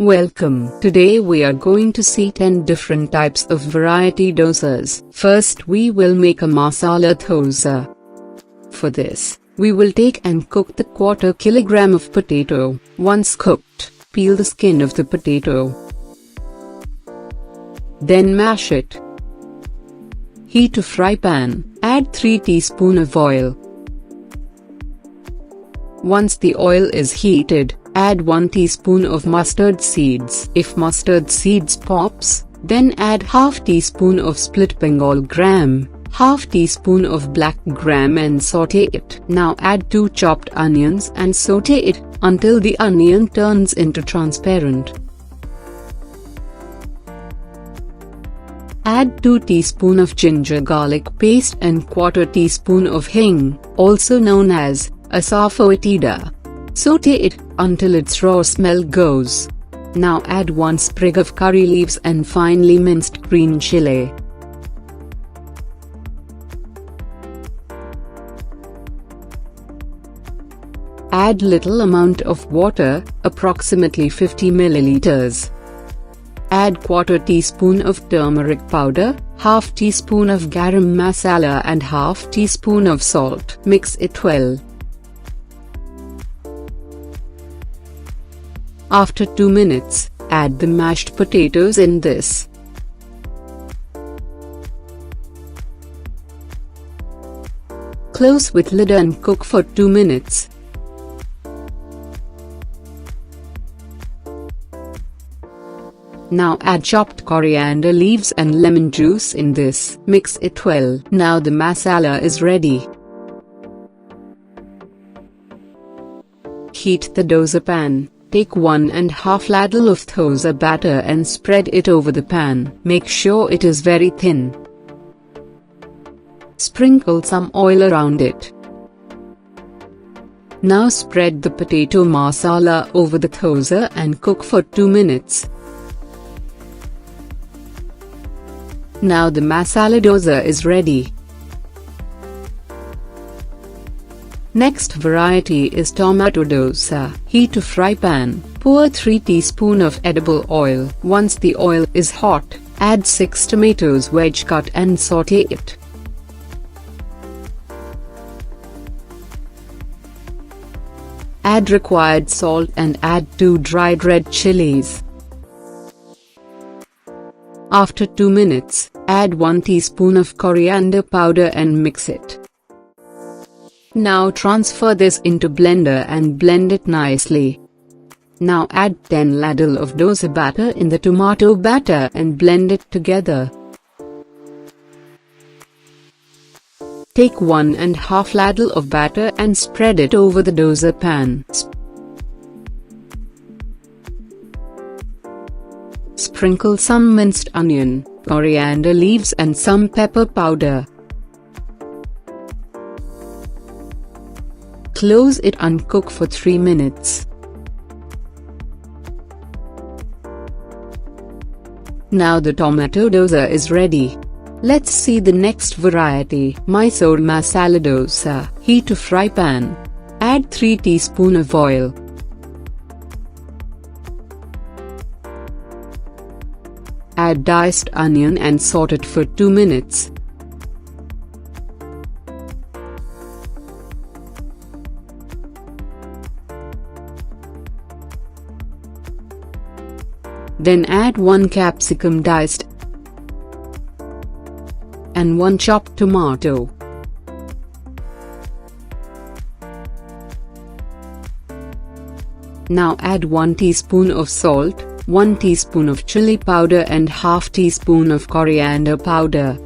Welcome. Today we are going to see 10 different types of variety dosas. First we will make a masala dosa. For this, we will take and cook the 1/4 kilogram of potato. Once cooked, peel the skin of the potato. Then mash it. Heat a fry pan, add 3 teaspoons of oil. Once the oil is heated, add 1 teaspoon of mustard seeds. If mustard seeds pops, then add half teaspoon of split Bengal gram, half teaspoon of black gram and saute it. Now add 2 chopped onions and saute it until the onion turns into transparent. Add 2 teaspoon of ginger garlic paste and 1/4 teaspoon of hing, also known as Asafotida. Saute it until its raw smell goes. Now add 1 sprig of curry leaves and finely minced green chilli. Add little amount of water, approximately 50 milliliters. Add 1/4 teaspoon of turmeric powder, half teaspoon of garam masala and half teaspoon of salt. Mix it well. After 2 minutes, add the mashed potatoes in this. Close with lid and cook for 2 minutes. Now add chopped coriander leaves and lemon juice in this. Mix it well. Now the masala is ready. Heat the dosa pan. Take 1½ ladle of dosa batter and spread it over the pan. Make sure it is very thin. Sprinkle some oil around it. Now spread the potato masala over the dosa and cook for 2 minutes. Now the masala dosa is ready. Next variety is tomato dosa. Heat a fry pan, pour 3 teaspoons of edible oil. Once the oil is hot, add 6 tomatoes wedge cut and saute it. Add required salt and add 2 dried red chillies. After 2 minutes, add 1 teaspoon of coriander powder and mix it. Now transfer this into blender and blend it nicely. Now add 10 ladle of dosa batter in the tomato batter and blend it together. Take 1½ ladle of batter and spread it over the dosa pan. Sprinkle some minced onion, coriander leaves and some pepper powder. Close it and cook for 3 minutes. Now the tomato dosa is ready. Let's see the next variety. Mysore masala dosa. Heat a fry pan. Add 3 teaspoons of oil. Add diced onion and saute it for 2 minutes. Then add 1 capsicum diced and 1 chopped tomato. Now add 1 teaspoon of salt, 1 teaspoon of chili powder and half teaspoon of coriander powder.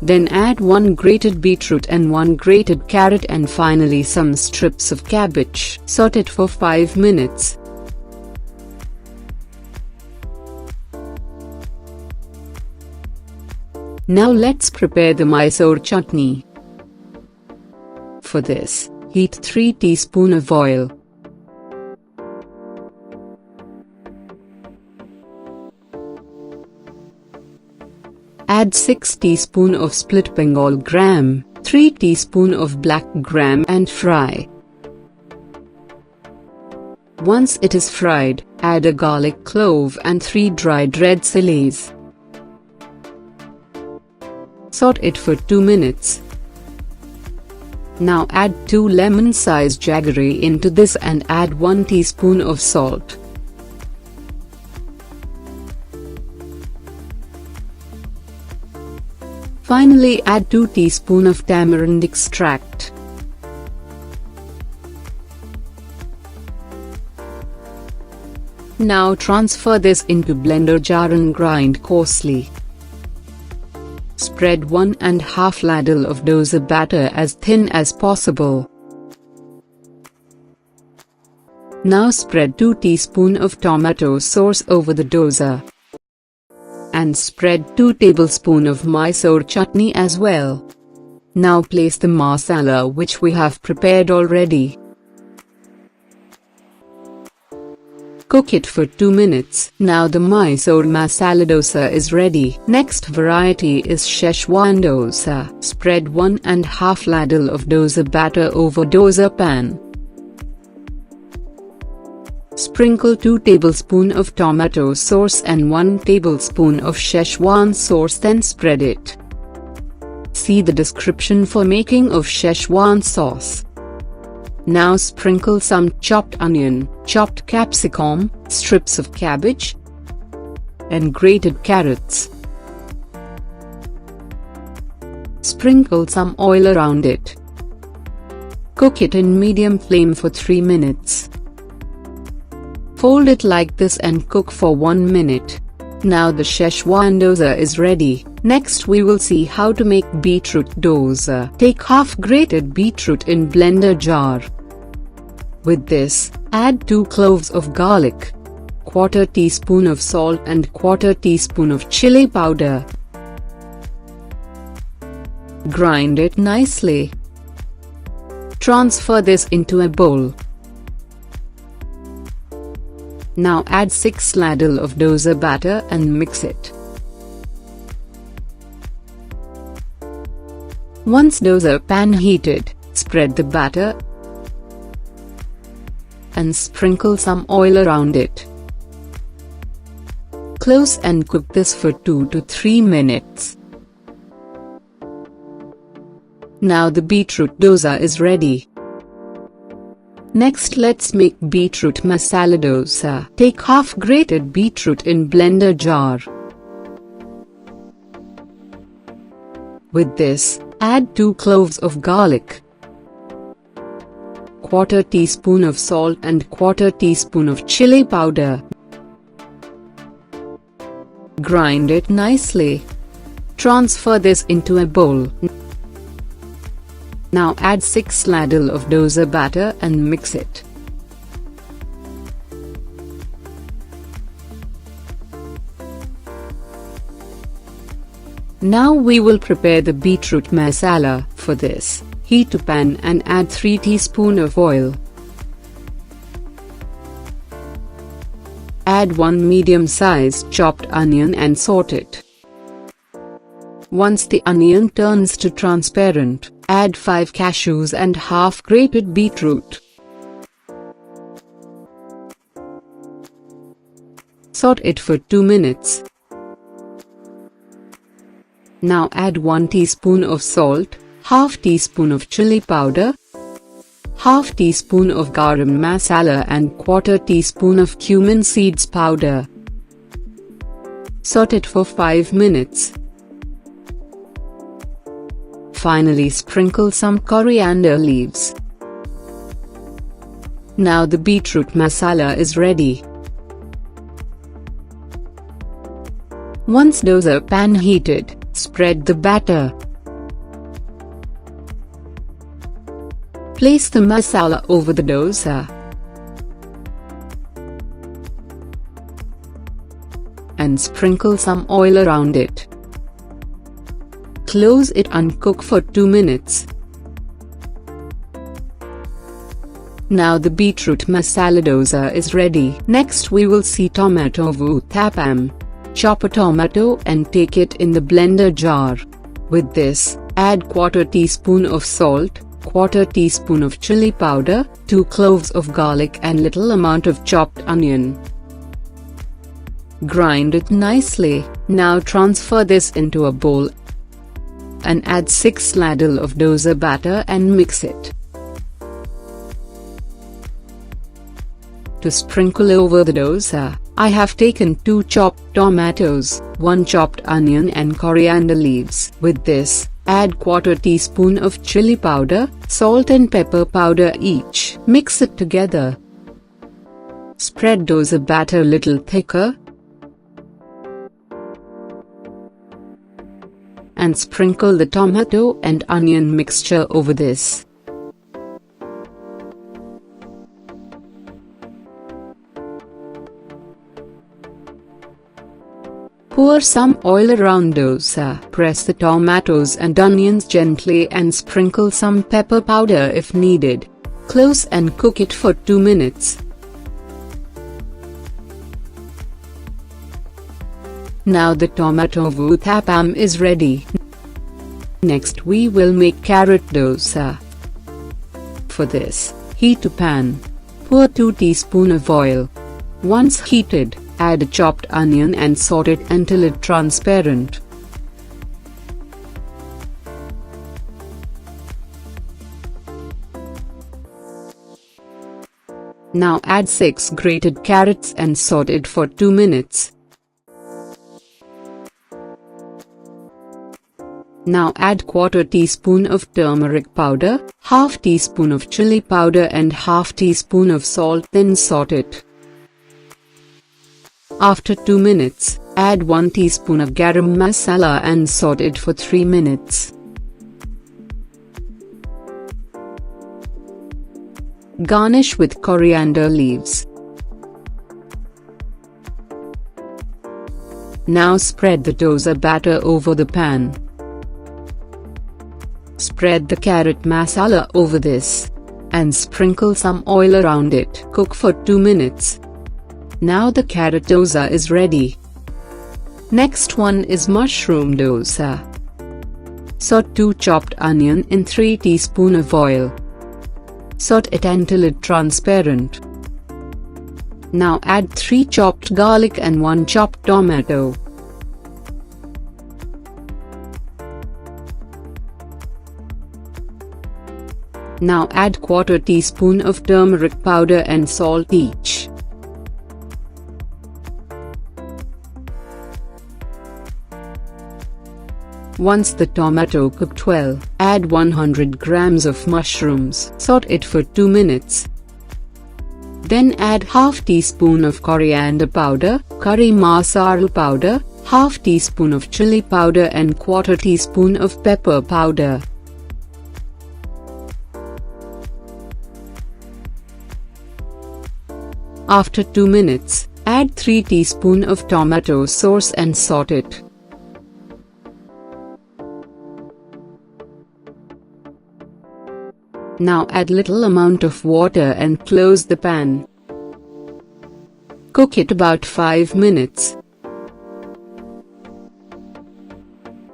Then add 1 grated beetroot and 1 grated carrot and finally some strips of cabbage. Saute it for 5 minutes. Now let's prepare the Mysore chutney. For this, heat 3 teaspoons of oil. Add 6 teaspoons of split Bengal gram, 3 teaspoons of black gram and fry. Once it is fried, add a garlic clove and 3 dried red chillies. Saute it for 2 minutes. Now add 2 lemon-sized jaggery into this and add 1 teaspoon of salt. Finally add 2 teaspoons of tamarind extract. Now transfer this into blender jar and grind coarsely. Spread 1½ ladle of dosa batter as thin as possible. Now spread 2 teaspoons of tomato sauce over the dosa. And spread 2 tablespoons of Mysore chutney as well. Now place the masala which we have prepared already. Cook it for 2 minutes. Now the Mysore masala dosa is ready. Next variety is Szechuan dosa. Spread 1½ ladle of dosa batter over dosa pan. Sprinkle 2 tablespoons of tomato sauce and 1 tablespoon of Szechuan sauce, then spread it. See the description for making of Szechuan sauce. Now sprinkle some chopped onion, chopped capsicum, strips of cabbage, and grated carrots. Sprinkle some oil around it. Cook it in medium flame for 3 minutes. Fold it like this and cook for 1 minute. Now the Szechuan dosa is ready. Next we will see how to make beetroot dosa. Take half grated beetroot in blender jar. With this, add 2 cloves of garlic, ¼ teaspoon of salt and ¼ teaspoon of chili powder. Grind it nicely. Transfer this into a bowl. Now add 6 ladle of dosa batter and mix it. Once dosa pan heated, spread the batter and sprinkle some oil around it. Close and cook this for 2 to 3 minutes. Now the beetroot dosa is ready. Next let's make beetroot masala dosa. Take half grated beetroot in blender jar. With this, add 2 cloves of garlic, ¼ teaspoon of salt and ¼ teaspoon of chili powder. Grind it nicely. Transfer this into a bowl. Now add 6 ladle of dosa batter and mix it. Now we will prepare the beetroot masala. For this, heat a pan and add 3 teaspoons of oil. Add 1 medium-sized chopped onion and saute it. Once the onion turns to transparent, add 5 cashews and half grated beetroot. Saute it for 2 minutes. Now add 1 teaspoon of salt, ½ teaspoon of chili powder, ½ teaspoon of garam masala and ¼ teaspoon of cumin seeds powder. Saute it for 5 minutes. Finally sprinkle some coriander leaves. Now the beetroot masala is ready. Once dosa pan heated, spread the batter. Place the masala over the dosa and sprinkle some oil around it. Close it and cook for 2 minutes. Now the beetroot masala dosa is ready. Next we will see tomato uthapam. Chop a tomato and take it in the blender jar. With this, add ¼ teaspoon of salt, 1/4 teaspoon of chili powder, 2 cloves of garlic and little amount of chopped onion. Grind it nicely. Now transfer this into a bowl and add 6 ladle of dosa batter and mix it. To sprinkle over the dosa, I have taken 2 chopped tomatoes, 1 chopped onion and coriander leaves. With this, add 1/4 teaspoon of chili powder, salt and pepper powder each. Mix it together. Spread dosa batter little thicker and sprinkle the tomato and onion mixture over this. Pour some oil around dosa. Press the tomatoes and onions gently and sprinkle some pepper powder if needed. Close and cook it for 2 minutes. Now the tomato uthapam is ready. Next we will make carrot dosa. For this, heat a pan. Pour 2 teaspoons of oil. Once heated, add a chopped onion and saute it until it's transparent. Now add 6 grated carrots and saute it for 2 minutes. Now add 1/4 teaspoon of turmeric powder, 1/2 teaspoon of chili powder and 1/2 teaspoon of salt, then saute it. After 2 minutes, add 1 teaspoon of Garam masala and saute it for 3 minutes. Garnish with coriander leaves. Now spread the dosa batter over the pan. Spread the carrot masala over this and sprinkle some oil around it. Cook for 2 minutes. Now the carrot dosa is ready. Next one is mushroom dosa. Saute 2 chopped onion in 3 teaspoons of oil. Saute it until it's transparent. Now add 3 chopped garlic and 1 chopped tomato. Now add 1/4 teaspoon of turmeric powder and salt each. Once the tomato cooked well, add 100 grams of mushrooms. Saute it for 2 minutes. Then add 1/2 teaspoon of coriander powder, curry masala powder, 1/2 teaspoon of chili powder and 1/4 teaspoon of pepper powder. After 2 minutes, add 3 teaspoons of tomato sauce and saute it. Now add little amount of water and close the pan. Cook it about 5 minutes.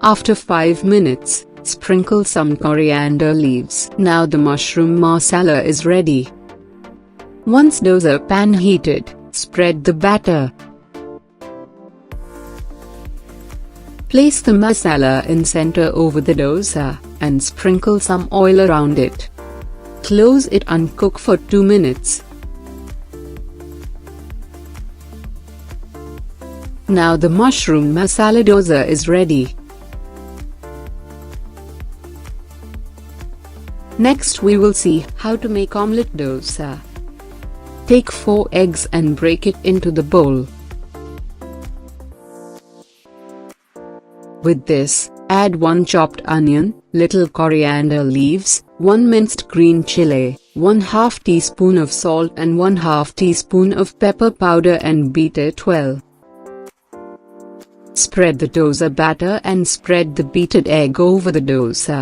After 5 minutes, sprinkle some coriander leaves. Now the mushroom masala is ready. Once dosa pan heated, spread the batter. Place the masala in center over the dosa, and sprinkle some oil around it. Close it and cook for 2 minutes. Now the mushroom masala dosa is ready. Next we will see how to make omelette dosa. Take 4 eggs and break it into the bowl. With this, add 1 chopped onion, little coriander leaves, 1 minced green chilli, 1/2 teaspoon of salt and 1/2 teaspoon of pepper powder and beat it well. Spread the dosa batter and spread the beaten egg over the dosa.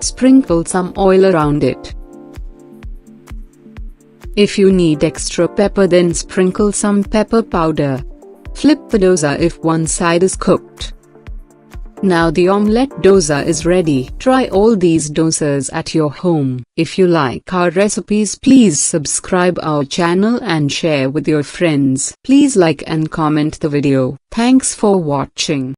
Sprinkle some oil around it. If you need extra pepper, then sprinkle some pepper powder. Flip the dosa if one side is cooked. Now the omelette dosa is ready. Try all these dosas at your home. If you like our recipes, please subscribe our channel and share with your friends. Please like and comment the video. Thanks for watching.